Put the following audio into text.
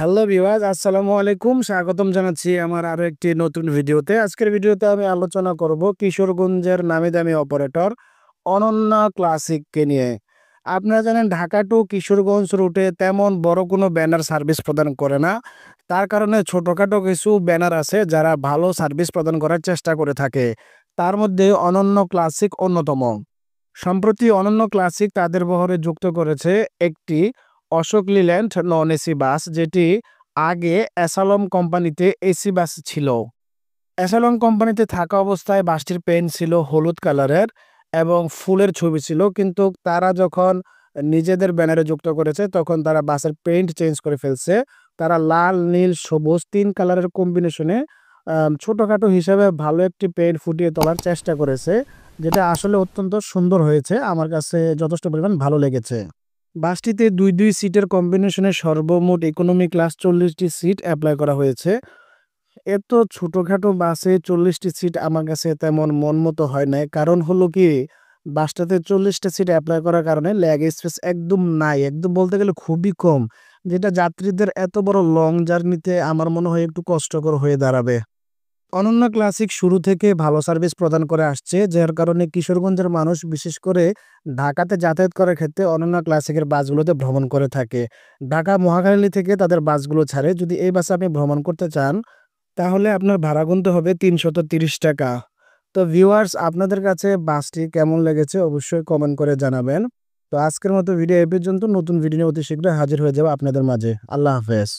Hello viewers, আসসালামু আলাইকুম। স্বাগতম জানাচ্ছি আমার আরো একটি নতুন ভিডিওতে। আজকের ভিডিওতে আমি আলোচনা করব কিশোরগঞ্জের নামি-দামি অপারেটর অনন্যা ক্লাসিককে নিয়ে। আপনারা জানেন ঢাকা টু কিশোরগঞ্জ রুটে তেমন বড় কোনো ব্যানার সার্ভিস প্রদান করে না। তার কারণে ছোটখাটো কিছু ব্যানার আছে যারা ভালো সার্ভিস প্রদান করার চেষ্টা করে থাকে। তার মধ্যে অনন্য ক্লাসিক অন্যতম। সম্প্রতি অনন্য ক্লাসিক তাদের বহরে যুক্ত করেছে একটি Ashok Leyland non AC bus, যেটি আগে অ্যাসালম কোম্পানিতে এসি বাস ছিল। অ্যাসালম কোম্পানিতে থাকা অবস্থায় বাসটির পেইন্ট ছিল হলুদ কালারের এবং ফুলের ছবি ছিল, কিন্তু তারা যখন নিজেদের ব্যানারে যুক্ত করেছে তখন তারা বাসের পেইন্ট চেঞ্জ করে ফেলছে। তারা লাল, নীল, সবুজ ৩ কালারের কম্বিনেশনে ছোটখাটো হিসাবে ভালো একটি পেইন্ট ফুটিয়ে তোলার চেষ্টা করেছে, যেটা আসলে অত্যন্ত সুন্দর হয়েছে। আমার কাছে যথেষ্ট পরিমাণ ভালো লেগেছে। বাসটিতে ২ সিটের কম্বিনেশনে সর্বমোট ইকোনমি ক্লাস ৪০টি সিট এপ্লাই করা হয়েছে। এত ছোটখাটো বাসে ৪০টি সিট আমার কাছে তেমন মন মতো হয় নাই। কারণ হলো কি, বাসটাতে ৪০টা সিট এপ্লাই করার কারণে লেগ স্পেস একদম নাই। একদম বলতে গেলে খুবই কম। যেটা যাত্রীদের এত বড় লং জার্নিতে আমার মনে হয় একটু কষ্টকর হয়ে দাঁড়াবে। অনন্যা ক্লাসিক শুরু থেকে ভালো সার্ভিস প্রদান করে আসছে, যার কারণে কিশোরগঞ্জের মানুষ বিশেষ করে ঢাকাতে যাতায়াত করার ক্ষেত্রে অনন্যা ক্লাসিকের বাসগুলোতে ভ্রমণ করে থাকে। ঢাকা মহাখালী থেকে তাদের বাসগুলো ছাড়ে। যদি এই বাসে আপনি ভ্রমণ করতে চান তাহলে আপনার ভাড়া গুনতে হবে ৳৩৩০। তো ভিউয়ার্স, আপনাদের কাছে বাসটি কেমন লেগেছে অবশ্যই কমেন্ট করে জানাবেন। তো আজকের মতো ভিডিও এই পর্যন্ত। নতুন ভিডিও নিয়ে অতি শীঘ্রই হাজির হয়ে যাব আপনাদের মাঝে। আল্লাহ হাফেজ।